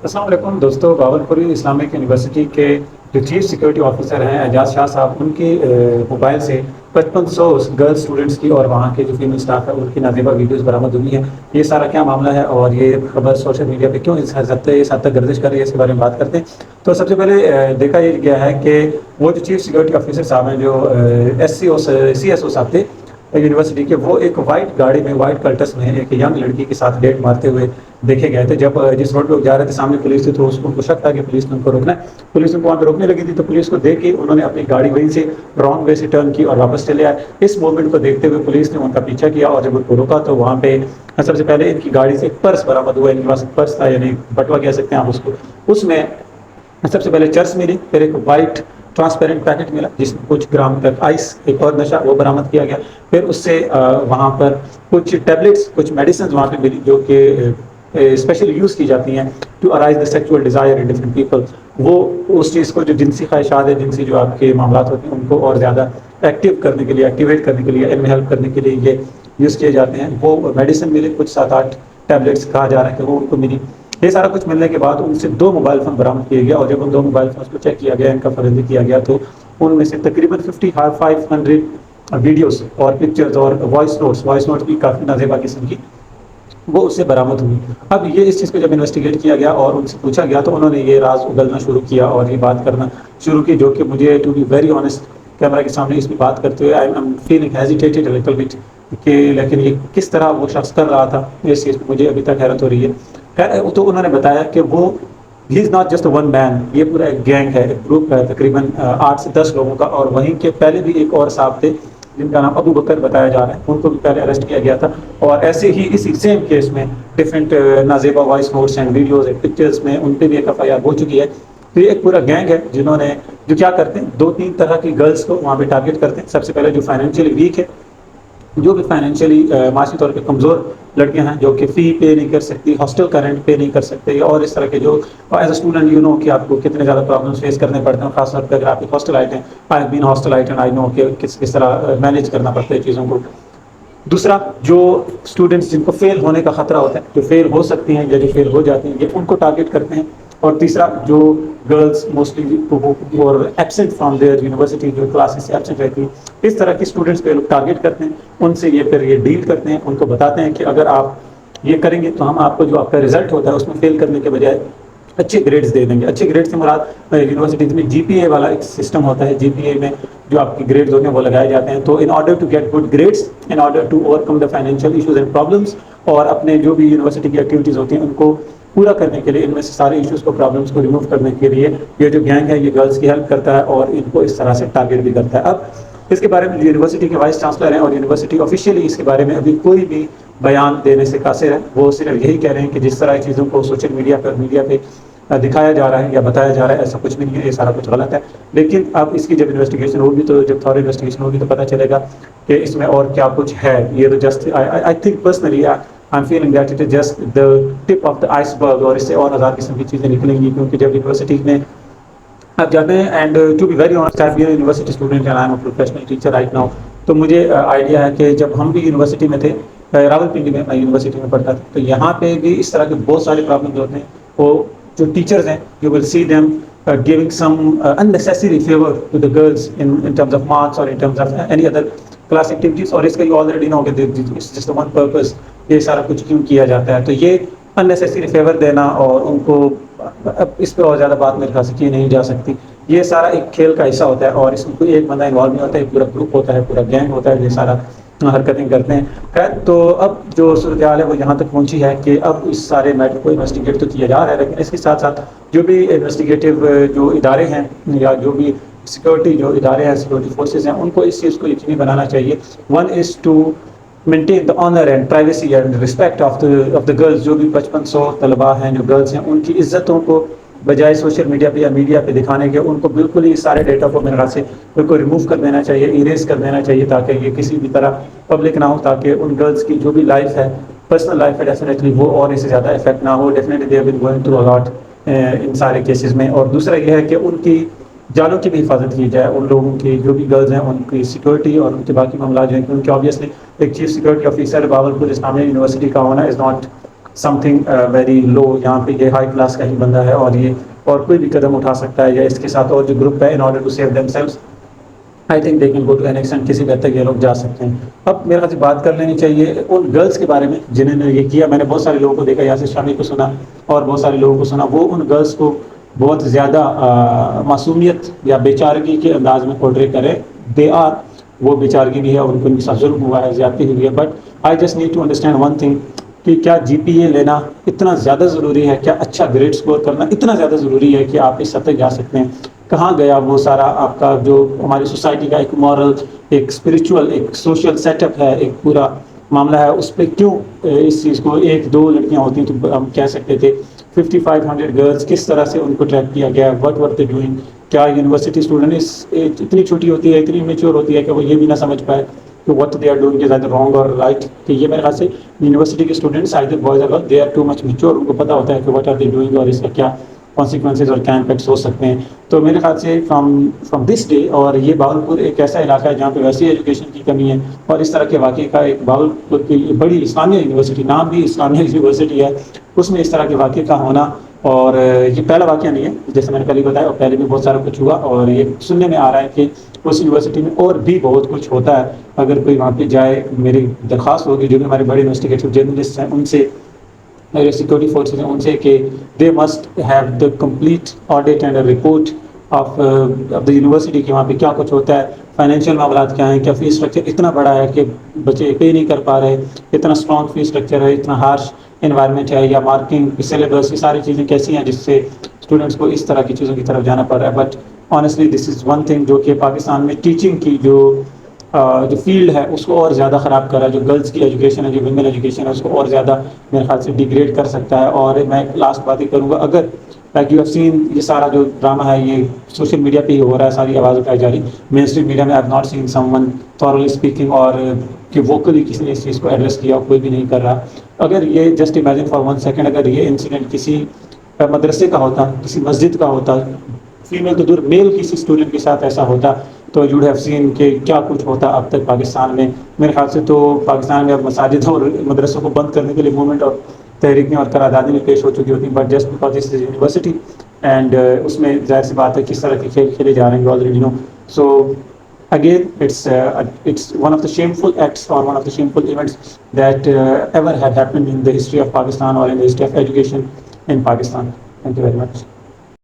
السلام علیکم دوستوں، باولپوری اسلامک یونیورسٹی کے جو چیف سیکورٹی آفیسر ہیں اعجاز شاہ صاحب، ان کی موبائل سے 5500 گرل اسٹوڈنٹس کی اور وہاں کے جو فیمل اسٹاف ہے ان کی نازیبا ویڈیوز برآمد ہوئی ہیں۔ یہ سارا کیا معاملہ ہے اور یہ خبر سوشل میڈیا پہ کیوں اس حد تک گردش کر رہی ہے، اس کے بارے میں بات کرتے ہیں۔ تو سب سے پہلے دیکھا یہ گیا ہے کہ وہ جو چیف سیکورٹی آفیسر صاحب ہیں، جو سی ایس او صاحب تھے یونیورسٹی کے، وہ ایک وائٹ گاڑی میں، وائٹ کلٹس میں ایک ینگ لڑکی کے ساتھ ڈیٹ مارتے ہوئے دیکھے گئے تھے۔ جب جس روڈ پہ جا رہے تھے سامنے پولیس تھی، تو اس کو شک تھا کہ پولیس نے ان کو روکنا ہے۔ پولیس ان کو وہاں پہ روکنے لگی تھی، تو پولیس کو دیکھ کے انہوں نے اپنی گاڑی وہیں سے رانگ وے سے ٹرن کی اور واپس چلے آئے۔ اس موومنٹ کو دیکھتے ہوئے پولیس نے ان کا پیچھا کیا اور جب ان کو روکا تو وہاں پہ سب سے پہلے ان کی گاڑی سے ایک پرس برآمد ہوا۔ ان کے پاس پرس تھا، یعنی بٹوا کہہ سکتے ہیں آپ اس کو۔ اس میں سب سے پہلے چرس ملی، پھر ایک وائٹ ٹرانسپیرنٹ پیکٹ ملا جس میں کچھ گرام تک آئس، ایک اور نشہ وہ برآمد کیا گیا۔ پھر اس سے وہاں پر کچھ ٹیبلٹس، کچھ میڈیسنز وہاں پہ ملی جو کہ اسپیشلی یوز کی جاتی ہیں to arise the sexual desire in different people. وہ اس چیز کو، جو جنسی خواہشات ہے، جنسی جو آپ کے معاملات ہوتے ہیں، ان کو اور زیادہ ایکٹیو کرنے کے لیے، ایکٹیویٹ کرنے کے لیے، ان میں ہیلپ کرنے کے لیے یہ یوز کیے جاتے ہیں۔ وہ میڈیسن ملے، کچھ 7-8 ٹیبلٹس کہا جا رہا ہے کہ وہ ان کو ملی۔ یہ سارا کچھ ملنے کے بعد ان سے 2 موبائل فون برآمد کیے گیا، اور جب ان 2 موبائل فونس کو چیک کیا گیا، ان کا فرنزک کیا گیا، تو ان میں سے تقریباً 500 ویڈیوز اور پکچرز اور وائس نوٹس بھی کافی نازیبا قسم کی وہ اس سے برآمد ہوئی۔ اب یہ اس چیز کو جب انویسٹیگیٹ کیا گیا اور ان سے پوچھا گیا، تو انہوں نے یہ راز اگلنا شروع کیا اور یہ بات کرنا شروع کی، جو کہ مجھے to be very honest camera کے سامنے اس میں بات کرتے ہوئے I am feeling hesitated little bit, کہ لیکن یہ کس طرح وہ شخص کر رہا تھا، اس چیز پہ مجھے ابھی تک حیرت ہو رہی ہے۔ خیر، تو انہوں نے بتایا کہ وہ ہی از ناٹ جسٹ ون مین، یہ پورا ایک گینگ ہے، ایک گروپ ہے تقریباً 8 سے 10 لوگوں کا، اور وہیں کے پہلے بھی ایک اور صاحب تھے جن کا نام ابو بکر بتایا جا رہا ہے، ان کو بھی پہلے اریسٹ کیا گیا تھا۔ اور ایسے ہی اسی سیم کیس میں ڈفرینٹ نازیبا voice notes and videos and pictures میں ان پہ بھی ایک FIR ہو چکی ہے۔ تو یہ ایک پورا گینگ ہے جنہوں نے جو کیا کرتے ہیں، 2-3 طرح کی گرلس کو وہاں پہ ٹارگیٹ کرتے ہیں۔ سب سے پہلے جو فائنینشیلی ویک ہے، جو بھی فائنینشیلی معاشی طور پہ کمزور لڑکیاں ہیں، جو کہ فی پے نہیں کر سکتی، ہاسٹل کا رینٹ پے نہیں کر سکتے، اور اس طرح کے جو as a student you know کہ آپ کو کتنے زیادہ پرابلمس فیس کرنے پڑتے ہیں، خاص طور پہ اگر آپ ایک ہاسٹل آئٹ ہیں۔ I have been hostelite and I know کہ کس طرح مینیج کرنا پڑتا ہے چیزوں کو۔ دوسرا، جو اسٹوڈنٹس جن کو فیل ہونے کا خطرہ ہوتا ہے، جو فیل ہو سکتی ہیں یا جو فیل ہو جاتی ہیں، یہ ان کو ٹارگیٹ کرتے ہیں۔ اور تیسرا، جو گرلس موسٹلی اور ایبسنٹ فرام دیئر یونیورسٹی، جو کلاسز سے ایبسنٹ رہتی ہیں، اس طرح کی اسٹوڈنٹس پہ لوگ ٹارگیٹ کرتے ہیں، ان سے یہ پھر یہ ڈیل کرتے ہیں، ان کو بتاتے ہیں کہ اگر آپ یہ کریں گے تو ہم آپ کو جو آپ کا رزلٹ ہوتا ہے اس میں فیل کرنے کے بجائے اچھے گریڈز دے دیں گے۔ اچھے گریڈ سے مراد یونیورسٹیز میں GPA والا ایک سسٹم ہوتا ہے، GPA میں جو آپ کی گریڈز ہوتے ہیں وہ لگائے جاتے ہیں۔ تو in order to get good grades, in order to overcome the financial issues and problems, اور اپنے جو بھی یونیورسٹی کی ایکٹیویٹیز ہوتی ہیں ان کو پورا کرنے کے لیے، ان میں سے سارے ایشوز کو، پرابلمس کو ریموو کرنے کے لیے یہ جو گینگ ہے یہ گرلس کی ہیلپ کرتا ہے اور ان کو اس طرح سے ٹارگیٹ بھی کرتا ہے۔ اب اس کے بارے میں یونیورسٹی کے وائس چانسلر ہیں اور یونیورسٹی آفیشیلی اس کے بارے میں ابھی کوئی بھی بیان دینے سے قاصر ہے۔ وہ صرف یہی کہہ رہے ہیں کہ جس طرح چیزوں کو سوشل میڈیا پہ دکھایا جا رہا ہے یا بتایا جا رہا ہے، ایسا کچھ بھی نہیں ہے، یہ سارا کچھ غلط ہے۔ لیکن اب اس کی جب انویسٹیگیشن ہوگی، تو جب تھوڑی انویسٹیگیشن ہوگی تو پتہ چلے گا کہ اس میں اور کیا کچھ ہے۔ یہ تو just I think personally I am feeling that it is just the tip of the ice برگ، اور اس سے اور ہزار قسم کی چیزیں نکلیں گی، کیونکہ جب یونیورسٹی میں آپ جاتے ہیں، and to be very honest I am university student and I am a professional teacher right now, تو مجھے آئیڈیا ہے کہ جب ہم بھی یونیورسٹی میں تھے، راولپنڈی میں میں یونیورسٹی میں پڑھتا تھا، تو یہاں پہ بھی اس طرح کے بہت سارے پرابلمز ہوتے ہیں۔ وہ جو ٹیچرز ہیں، you will see them giving some unnecessary favor to the girls in terms of marks or in terms of any other class activities، اور اس کا you already know کہ it's just one purpose، یہ سارا کچھ کیوں کیا جاتا ہے۔ تو یہ unnecessary favor دینا، اور ان کو اس پہ اور زیادہ بات میرے خیال سے کی نہیں جا سکتی۔ یہ سارا ایک کھیل کا حصہ ہوتا ہے، اور اس میں کوئی ایک بندہ انوالو نہیں ہوتا ہے، پورا گروپ ہوتا ہے، پورا گینگ ہوتا ہے، یہ سارا حرکتیں کرتے ہیں۔ خیر، تو اب جو صورتحال ہے وہ یہاں تک پہنچی ہے کہ اب اس سارے میٹر کو انویسٹیگیٹ تو کیا جا رہا ہے، لیکن اس کے ساتھ ساتھ جو بھی انویسٹیگیٹو جو ادارے ہیں یا جو بھی سیکورٹی جو ادارے ہیں، سیکورٹی فورسز ہیں، ان کو اس چیز کو یقینی بنانا چاہیے۔ One is to maintain the honour and privacy and respect of the girls. جو بھی 5500 طلباء ہیں جو گرلز ہیں، ان کی عزتوں کو بجائے سوشل میڈیا پہ یا میڈیا پہ دکھانے کے، ان کو بالکل ہی سارے ڈیٹا کو میرے خیال سے بالکل ریموو کر دینا چاہیے، ایریز کر دینا چاہیے، تاکہ یہ کسی بھی طرح پبلک نہ ہو، تاکہ ان گرلز کی جو بھی لائف ہے، پرسنل لائف ہے، ڈیفینیٹلی وہ اور اس سے زیادہ افیکٹ نہ ہو۔ Definitely they have been going through a lot ان سارے کیسز میں۔ اور دوسرا یہ ہے کہ ان کی جانوں کی بھی حفاظت کی جائے، ان لوگوں کی جو بھی گرلز ہیں ان کی سیکورٹی اور ان کے باقی معاملات جو ہیں، کیونکہ آبویسلی ایک چیف سیکورٹی آفیسر باولپور اسلامیہ یونیورسٹی کا ہونا is not some thing very low, یہاں پہ یہ ہائی کلاس کا ہی بندہ ہے اور یہ اور کوئی بھی قدم اٹھا سکتا ہے یا اس کے ساتھ اور جو گروپ ہے in order to save themselves I think they can go to an extent, کسی بھی حد تک یہ لوگ جا سکتے ہیں۔ اب میرے خیال سے بات کر لینی چاہیے ان گرلس کے بارے میں جنہوں نے یہ کیا۔ میں نے بہت سارے لوگوں کو دیکھا، یاسر شامی کو سنا اور بہت سارے لوگوں کو سنا، وہ ان گرلس کو بہت زیادہ معصومیت یا بیچارگی کے انداز میں پورٹری کرے۔ دے آر، وہ بیچارگی بھی ہے اور ان کے ساتھ ظلم ہوا ہے، زیادتی ہوئی ہے، but I just need to understand one thing کہ کیا جی پی اے لینا اتنا زیادہ ضروری ہے؟ کیا اچھا گریڈ سکور کرنا اتنا زیادہ ضروری ہے کہ آپ اس حد تک جا سکتے ہیں؟ کہاں گیا وہ سارا آپ کا جو ہماری سوسائٹی کا ایک مورل، ایک اسپریچول، ایک سوشل سیٹ اپ ہے، ایک پورا معاملہ ہے، اس پہ کیوں اس چیز کو ایک دو لڑکیاں ہوتی ہیں تو ہم کہہ سکتے تھے 5500 گرلس کس طرح سے ان کو ٹریک کیا گیا ہے؟ What were they doing? کیا یونیورسٹی اسٹوڈنٹ اتنی چھوٹی ہوتی ہے، اتنی میچور ہوتی ہے کہ وہ یہ بھی نہ سمجھ پائے کہ what they are doing is either wrong اور رائٹ؟ کہ یہ میرے خیال سے یونیورسٹی کے اسٹوڈنٹس آئدر بوائز اور girls, they are too much mature, ان کو پتہ ہوتا ہے کہ وٹ آر دے ڈوئنگ اور اس کا کیا کانسیکوینسز اور کیا امپیکٹس ہو سکتے ہیں۔ تو میرے خیال سے فرام دس ڈے، اور یہ باولپور ایک ایسا علاقہ ہے جہاں پہ ویسی ایجوکیشن کی کمی ہے اور اس طرح کے واقعے کا ایک باولپور کی بڑی اسلامیہ یونیورسٹی، نام بھی اسلامیہ یونیورسٹی ہے، اس میں اس طرح کے واقعے کا ہونا، اور یہ پہلا واقعہ نہیں ہے، جیسے میں نے پہلے بتایا، اور پہلے بھی بہت سارا کچھ ہوا، اور یہ سننے میں آ رہا ہے کہ اس یونیورسٹی میں اور بھی بہت کچھ ہوتا ہے۔ اگر کوئی وہاں پہ جائے، میری درخواست ہوگی جو بھی ہمارے بڑے انویسٹیگیٹو جرنلسٹ ہیں ان سے، سیکورٹی فورسز ہیں ان سے، کہ they must have the complete audit and report of the university کہ وہاں پہ کیا کچھ ہوتا ہے، فائنینشیل معاملات کیا ہیں، کیا فیس اسٹرکچر اتنا بڑا ہے کہ بچے پے نہیں کر پا رہے، اتنا اسٹرانگ فیس اسٹرکچر ہے، اتنا ہارش انوائرمنٹ ہے، یا مارکنگ سلیبس، یہ ساری چیزیں کیسی ہیں جس سے اسٹوڈنٹس کو اس طرح کی چیزوں کی طرف جانا پڑ رہا ہے۔ But honestly this is one thing جو کہ پاکستان میں ٹیچنگ کی جو فیلڈ ہے اس کو اور زیادہ خراب کر رہا ہے، جو گرلس کی ایجوکیشن ہے، جو ویمن ایجوکیشن ہے، اس کو اور زیادہ میرے خیال سے ڈیگریڈ کر سکتا ہے۔ اور میں لاسٹ بات ہی کروں گا، اگر لائک یو ہیو سین، یہ سارا جو ڈرامہ ہے یہ سوشل میڈیا پہ ہی ہو رہا ہے، ساری آواز اٹھائی جا رہی، مین اسٹریم میڈیا میں I have not seen some one thoroughly speaking, اور کہ ووکلی کسی نے اس چیز کو ایڈریس کیا، کوئی بھی نہیں کر رہا۔ اگر یہ just imagine for one second, اگر یہ انسیڈنٹ کسی مدرسے کا ہوتا، کسی مسجد کا ہوتا، فیمیل تو دور میل کسی اسٹوڈنٹ کے ساتھ ایسا ہوتا، تو یو ہیو سین کہ کیا کچھ ہوتا اب تک پاکستان میں۔ میرے خیال سے تو پاکستان میں اب مساجد اور مدرسوں کو بند کرنے کے لیے موومنٹ اور تحریکیں اور قراردادیں بھی پیش ہو چکی ہوتی ہیں، but just because this is university and اس میں ظاہر سی بات ہے کس طرح کے کھیل کھیلے جا رہے ہیں، already no. So again it's one of the shameful acts or one of the shameful events that ever had happened in the history of Pakistan or in the history of education in Pakistan. Thank you very much.